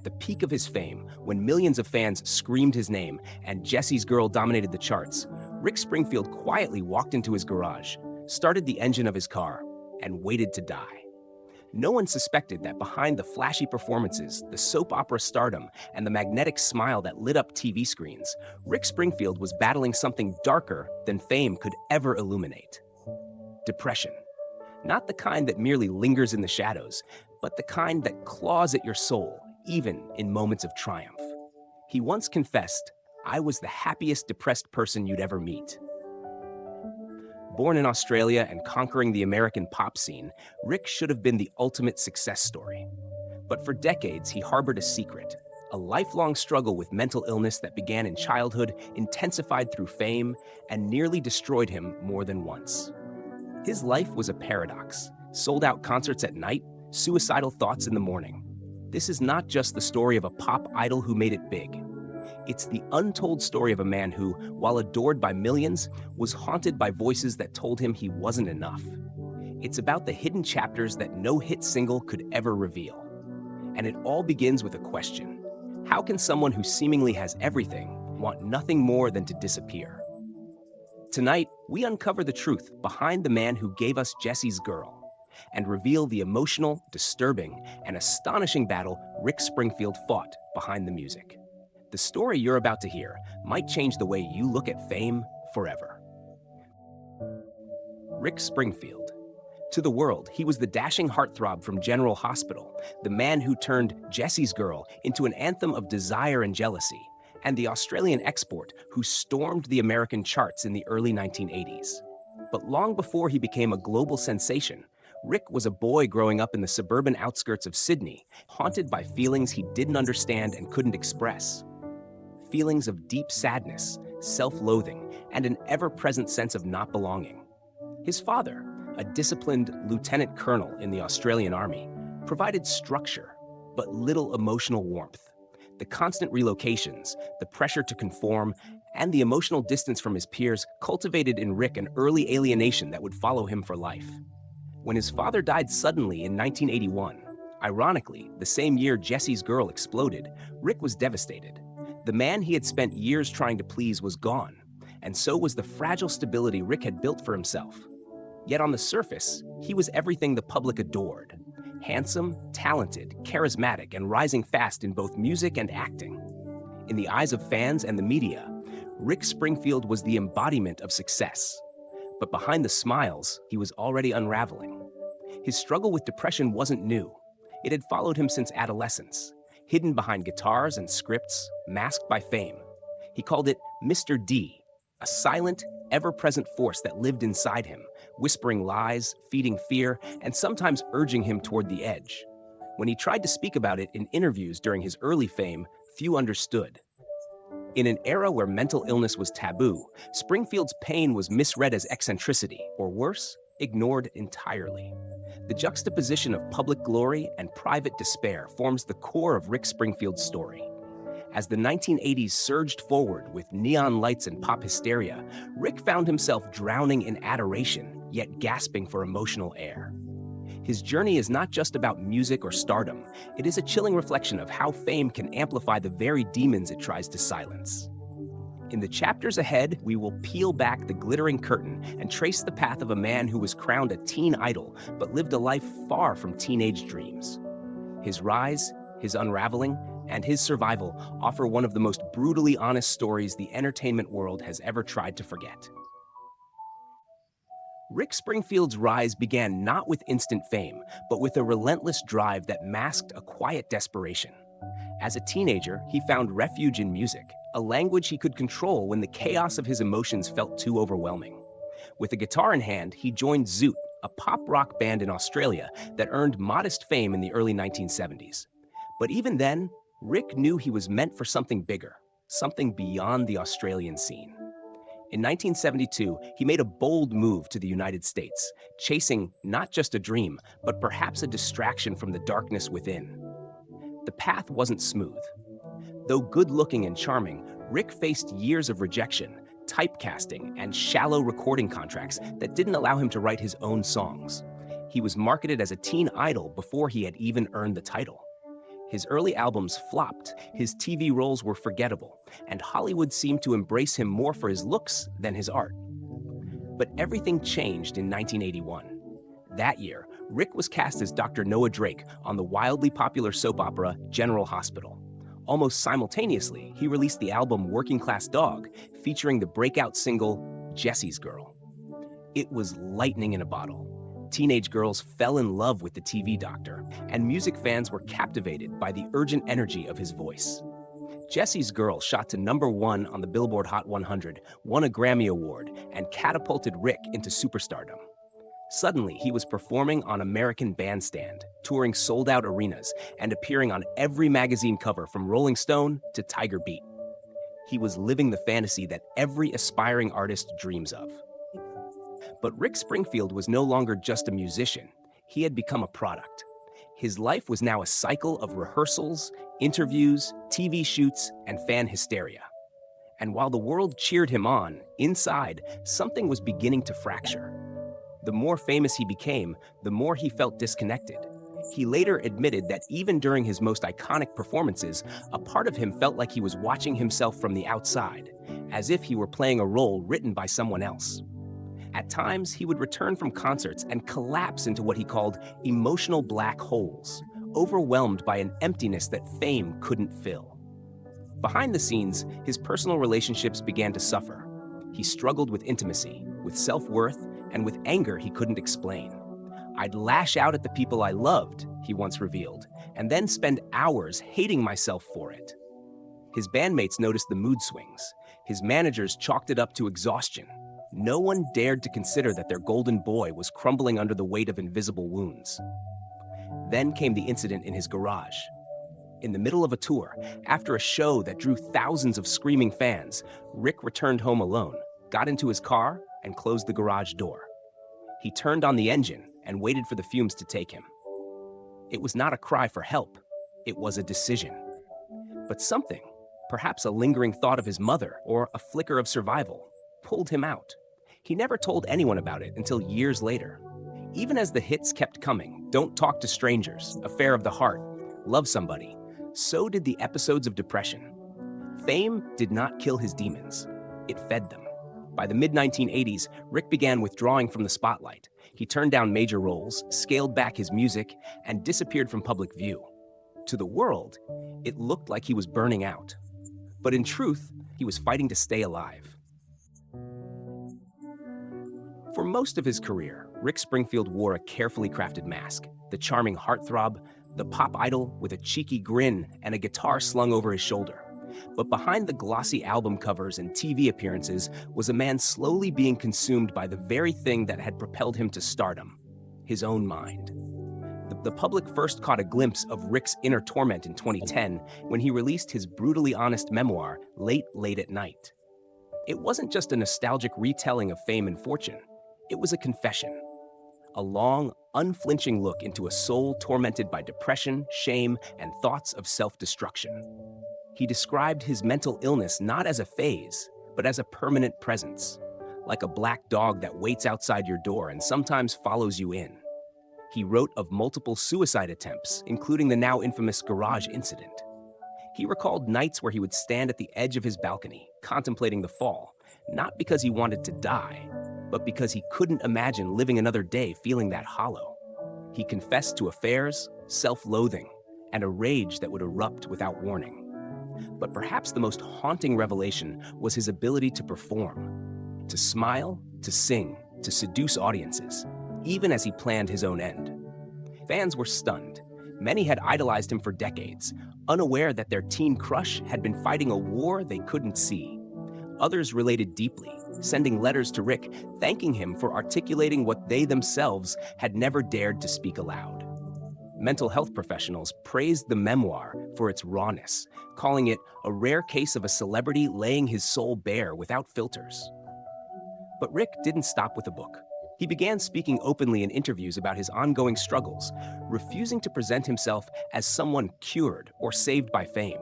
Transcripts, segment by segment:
at the peak of his fame, when millions of fans screamed his name and Jessie's Girl dominated the charts, Rick Springfield quietly walked into his garage, started the engine of his car, and waited to die. No one suspected that behind the flashy performances, the soap opera stardom, and the magnetic smile that lit up TV screens, Rick Springfield was battling something darker than fame could ever illuminate. Depression. Not the kind that merely lingers in the shadows, but the kind that claws at your soul, even in moments of triumph. He once confessed, "I was the happiest depressed person you'd ever meet." Born in Australia and conquering the American pop scene, Rick should have been the ultimate success story. But for decades, he harbored a secret, a lifelong struggle with mental illness that began in childhood, intensified through fame, and nearly destroyed him more than once. His life was a paradox: sold-out concerts at night, suicidal thoughts in the morning. This is not just the story of a pop idol who made it big. It's the untold story of a man who, while adored by millions, was haunted by voices that told him he wasn't enough. It's about the hidden chapters that no hit single could ever reveal. And it all begins with a question: how can someone who seemingly has everything want nothing more than to disappear? Tonight, we uncover the truth behind the man who gave us Jessie's Girl, and reveal the emotional, disturbing, and astonishing battle Rick Springfield fought behind the music. The story you're about to hear might change the way you look at fame forever. Rick Springfield. To the world, he was the dashing heartthrob from General Hospital, the man who turned Jessie's Girl into an anthem of desire and jealousy, and the Australian export who stormed the American charts in the early 1980s. But long before he became a global sensation, Rick was a boy growing up in the suburban outskirts of Sydney, haunted by feelings he didn't understand and couldn't express. Feelings of deep sadness, self-loathing, and an ever-present sense of not belonging. His father, a disciplined lieutenant colonel in the Australian Army, provided structure, but little emotional warmth. The constant relocations, the pressure to conform, and the emotional distance from his peers cultivated in Rick an early alienation that would follow him for life. When his father died suddenly in 1981, ironically, the same year Jessie's Girl exploded, Rick was devastated. The man he had spent years trying to please was gone, and so was the fragile stability Rick had built for himself. Yet on the surface, he was everything the public adored: handsome, talented, charismatic, and rising fast in both music and acting. In the eyes of fans and the media, Rick Springfield was the embodiment of success. But behind the smiles, he was already unraveling. His struggle with depression wasn't new. It had followed him since adolescence, hidden behind guitars and scripts, masked by fame. He called it Mr. D, a silent, ever-present force that lived inside him, whispering lies, feeding fear, and sometimes urging him toward the edge. When he tried to speak about it in interviews during his early fame, few understood. In an era where mental illness was taboo, Springfield's pain was misread as eccentricity, or worse, ignored entirely. The juxtaposition of public glory and private despair forms the core of Rick Springfield's story. As the 1980s surged forward with neon lights and pop hysteria, Rick found himself drowning in adoration, yet gasping for emotional air. His journey is not just about music or stardom. It is a chilling reflection of how fame can amplify the very demons it tries to silence. In the chapters ahead, we will peel back the glittering curtain and trace the path of a man who was crowned a teen idol but lived a life far from teenage dreams. His rise, his unraveling, and his survival offer one of the most brutally honest stories the entertainment world has ever tried to forget. Rick Springfield's rise began not with instant fame, but with a relentless drive that masked a quiet desperation. As a teenager, he found refuge in music, a language he could control when the chaos of his emotions felt too overwhelming. With a guitar in hand, he joined Zoot, a pop rock band in Australia that earned modest fame in the early 1970s. But even then, Rick knew he was meant for something bigger, something beyond the Australian scene. In 1972, he made a bold move to the United States, chasing not just a dream, but perhaps a distraction from the darkness within. The path wasn't smooth. Though good-looking and charming, Rick faced years of rejection, typecasting, and shallow recording contracts that didn't allow him to write his own songs. He was marketed as a teen idol before he had even earned the title. His early albums flopped, his TV roles were forgettable, and Hollywood seemed to embrace him more for his looks than his art. But everything changed in 1981. That year, Rick was cast as Dr. Noah Drake on the wildly popular soap opera General Hospital. Almost simultaneously, he released the album Working Class Dog, featuring the breakout single Jessie's Girl. It was lightning in a bottle. Teenage girls fell in love with the TV doctor, and music fans were captivated by the urgent energy of his voice. Jessie's Girl shot to #1 on the Billboard Hot 100, won a Grammy Award, and catapulted Rick into superstardom. Suddenly, he was performing on American Bandstand, touring sold-out arenas, and appearing on every magazine cover from Rolling Stone to Tiger Beat. He was living the fantasy that every aspiring artist dreams of. But Rick Springfield was no longer just a musician. He had become a product. His life was now a cycle of rehearsals, interviews, TV shoots, and fan hysteria. And while the world cheered him on, inside, something was beginning to fracture. The more famous he became, the more he felt disconnected. He later admitted that even during his most iconic performances, a part of him felt like he was watching himself from the outside, as if he were playing a role written by someone else. At times, he would return from concerts and collapse into what he called emotional black holes, overwhelmed by an emptiness that fame couldn't fill. Behind the scenes, his personal relationships began to suffer. He struggled with intimacy, with self-worth, and with anger he couldn't explain. "I'd lash out at the people I loved," he once revealed, "and then spend hours hating myself for it." His bandmates noticed the mood swings. His managers chalked it up to exhaustion. No one dared to consider that their golden boy was crumbling under the weight of invisible wounds. Then came the incident in his garage. In the middle of a tour, after a show that drew thousands of screaming fans, Rick returned home alone, got into his car, and closed the garage door. He turned on the engine and waited for the fumes to take him. It was not a cry for help, it was a decision. But something, perhaps a lingering thought of his mother or a flicker of survival, pulled him out. He never told anyone about it until years later. Even as the hits kept coming, "Don't Talk to Strangers," "Affair of the Heart," "Love Somebody," so did the episodes of depression. Fame did not kill his demons, it fed them. By the mid-1980s, Rick began withdrawing from the spotlight. He turned down major roles, scaled back his music, and disappeared from public view. To the world, it looked like he was burning out. But in truth, he was fighting to stay alive. For most of his career, Rick Springfield wore a carefully crafted mask, the charming heartthrob, the pop idol with a cheeky grin and a guitar slung over his shoulder. But behind the glossy album covers and TV appearances was a man slowly being consumed by the very thing that had propelled him to stardom, his own mind. The public first caught a glimpse of Rick's inner torment in 2010 when he released his brutally honest memoir, Late at Night. It wasn't just a nostalgic retelling of fame and fortune. It was a confession, a long, unflinching look into a soul tormented by depression, shame, and thoughts of self-destruction. He described his mental illness not as a phase, but as a permanent presence, like a black dog that waits outside your door and sometimes follows you in. He wrote of multiple suicide attempts, including the now infamous garage incident. He recalled nights where he would stand at the edge of his balcony, contemplating the fall, not because he wanted to die, but because he couldn't imagine living another day feeling that hollow. He confessed to affairs, self-loathing, and a rage that would erupt without warning. But perhaps the most haunting revelation was his ability to perform, to smile, to sing, to seduce audiences, even as he planned his own end. Fans were stunned. Many had idolized him for decades, unaware that their teen crush had been fighting a war they couldn't see. Others related deeply, sending letters to Rick thanking him for articulating what they themselves had never dared to speak aloud. Mental health professionals praised the memoir for its rawness, calling it a rare case of a celebrity laying his soul bare without filters. But Rick didn't stop with a book. He began speaking openly in interviews about his ongoing struggles, refusing to present himself as someone cured or saved by fame.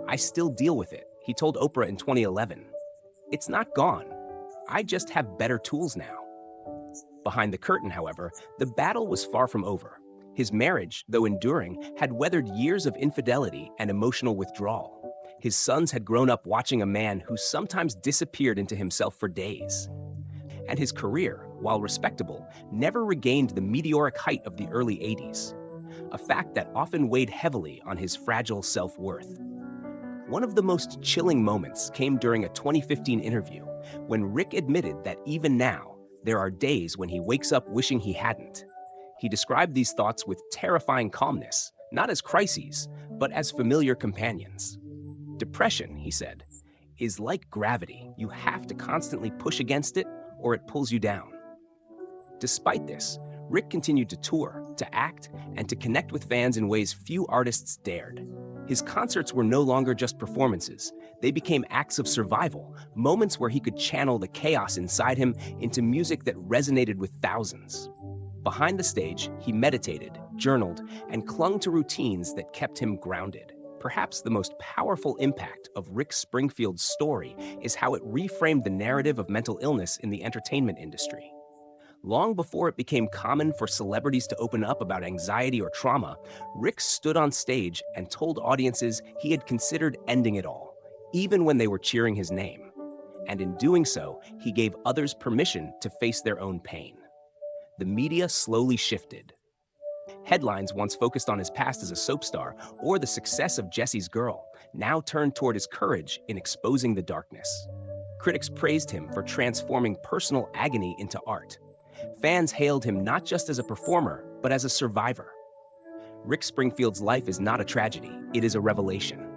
"I still deal with it," he told Oprah in 2011. "It's not gone. I just have better tools now." Behind the curtain, however, the battle was far from over. His marriage, though enduring, had weathered years of infidelity and emotional withdrawal. His sons had grown up watching a man who sometimes disappeared into himself for days. And his career, while respectable, never regained the meteoric height of the early 80s, a fact that often weighed heavily on his fragile self-worth. One of the most chilling moments came during a 2015 interview when Rick admitted that even now, there are days when he wakes up wishing he hadn't. He described these thoughts with terrifying calmness, not as crises, but as familiar companions. Depression, he said, is like gravity. You have to constantly push against it or it pulls you down. Despite this, Rick continued to tour, to act, and to connect with fans in ways few artists dared. His concerts were no longer just performances. They became acts of survival, moments where he could channel the chaos inside him into music that resonated with thousands. Behind the stage, he meditated, journaled, and clung to routines that kept him grounded. Perhaps the most powerful impact of Rick Springfield's story is how it reframed the narrative of mental illness in the entertainment industry. Long before it became common for celebrities to open up about anxiety or trauma, Rick stood on stage and told audiences he had considered ending it all, even when they were cheering his name. And in doing so, he gave others permission to face their own pain. The media slowly shifted. Headlines once focused on his past as a soap star or the success of Jessie's Girl now turned toward his courage in exposing the darkness. Critics praised him for transforming personal agony into art. Fans hailed him not just as a performer, but as a survivor. Rick Springfield's life is not a tragedy, it is a revelation.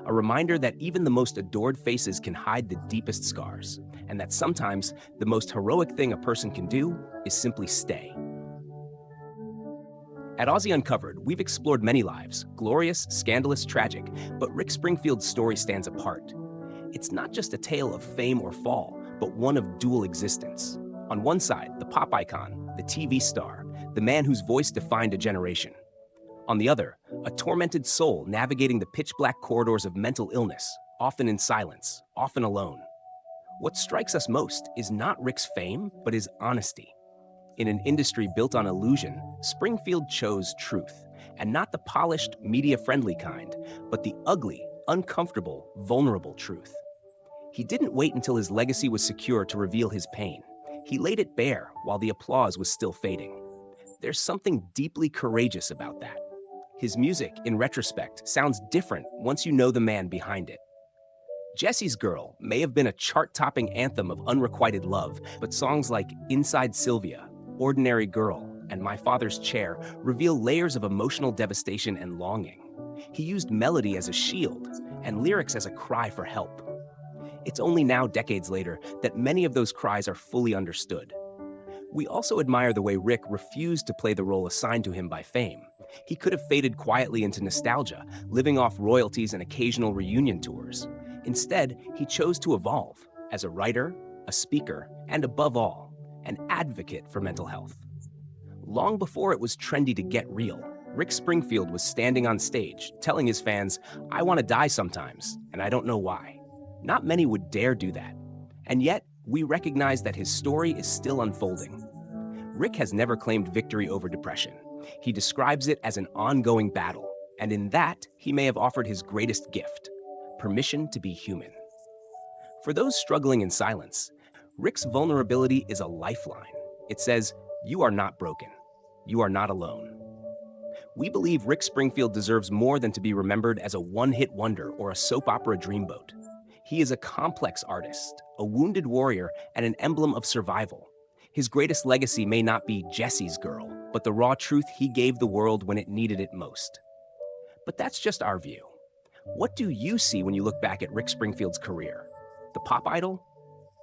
A reminder that even the most adored faces can hide the deepest scars, and that sometimes the most heroic thing a person can do is simply stay. At Aussie Uncovered, we've explored many lives, glorious, scandalous, tragic, but Rick Springfield's story stands apart. It's not just a tale of fame or fall, but one of dual existence. On one side, the pop icon, the TV star, the man whose voice defined a generation. On the other, a tormented soul navigating the pitch-black corridors of mental illness, often in silence, often alone. What strikes us most is not Rick's fame, but his honesty. In an industry built on illusion, Springfield chose truth, and not the polished, media-friendly kind, but the ugly, uncomfortable, vulnerable truth. He didn't wait until his legacy was secure to reveal his pain. He laid it bare while the applause was still fading. There's something deeply courageous about that. His music, in retrospect, sounds different once you know the man behind it. Jessie's Girl may have been a chart-topping anthem of unrequited love, but songs like Inside Sylvia, Ordinary Girl, and My Father's Chair reveal layers of emotional devastation and longing. He used melody as a shield and lyrics as a cry for help. It's only now, decades later, that many of those cries are fully understood. We also admire the way Rick refused to play the role assigned to him by fame. He could have faded quietly into nostalgia, living off royalties and occasional reunion tours. Instead, he chose to evolve as a writer, a speaker, and above all, an advocate for mental health. Long before it was trendy to get real, Rick Springfield was standing on stage, telling his fans, "I want to die sometimes, and I don't know why." Not many would dare do that. And yet, we recognize that his story is still unfolding. Rick has never claimed victory over depression. He describes it as an ongoing battle, and in that, he may have offered his greatest gift: permission to be human. For those struggling in silence, Rick's vulnerability is a lifeline. It says, "You are not broken. You are not alone." We believe Rick Springfield deserves more than to be remembered as a one-hit wonder or a soap opera dreamboat. He is a complex artist, a wounded warrior, and an emblem of survival. His greatest legacy may not be Jessie's Girl, but the raw truth he gave the world when it needed it most. But that's just our view. What do you see when you look back at Rick Springfield's career? The pop idol?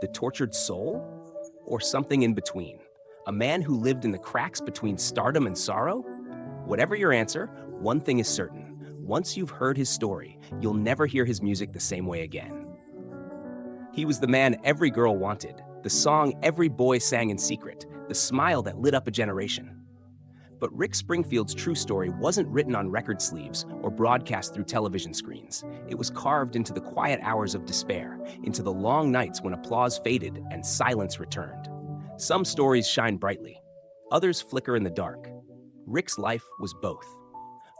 The tortured soul? Or something in between? A man who lived in the cracks between stardom and sorrow? Whatever your answer, one thing is certain. Once you've heard his story, you'll never hear his music the same way again. He was the man every girl wanted, the song every boy sang in secret, the smile that lit up a generation. But Rick Springfield's true story wasn't written on record sleeves or broadcast through television screens. It was carved into the quiet hours of despair, into the long nights when applause faded and silence returned. Some stories shine brightly, others flicker in the dark. Rick's life was both.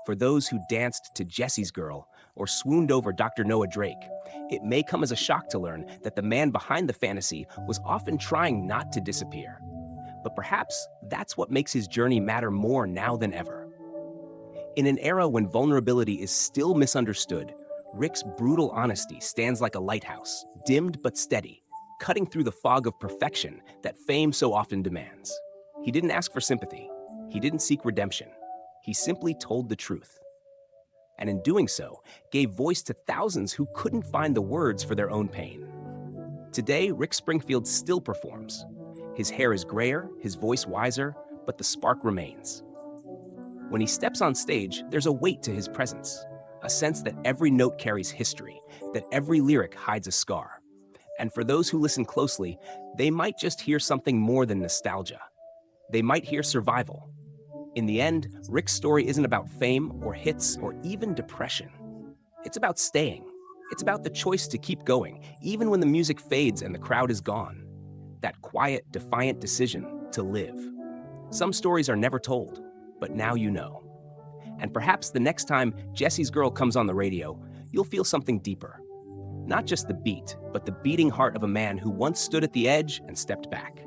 For those who danced to Jessie's Girl or swooned over Dr. Noah Drake, it may come as a shock to learn that the man behind the fantasy was often trying not to disappear. But perhaps that's what makes his journey matter more now than ever. In an era when vulnerability is still misunderstood, Rick's brutal honesty stands like a lighthouse, dimmed but steady, cutting through the fog of perfection that fame so often demands. He didn't ask for sympathy. He didn't seek redemption. He simply told the truth. And in doing so, gave voice to thousands who couldn't find the words for their own pain. Today, Rick Springfield still performs. His hair is grayer, his voice wiser, but the spark remains. When he steps on stage, there's a weight to his presence, a sense that every note carries history, that every lyric hides a scar. And for those who listen closely, they might just hear something more than nostalgia. They might hear survival. In the end, Rick's story isn't about fame or hits or even depression. It's about staying. It's about the choice to keep going, even when the music fades and the crowd is gone. That quiet, defiant decision to live. Some stories are never told, but now you know. And perhaps the next time Jessie's Girl comes on the radio, you'll feel something deeper. Not just the beat, but the beating heart of a man who once stood at the edge and stepped back.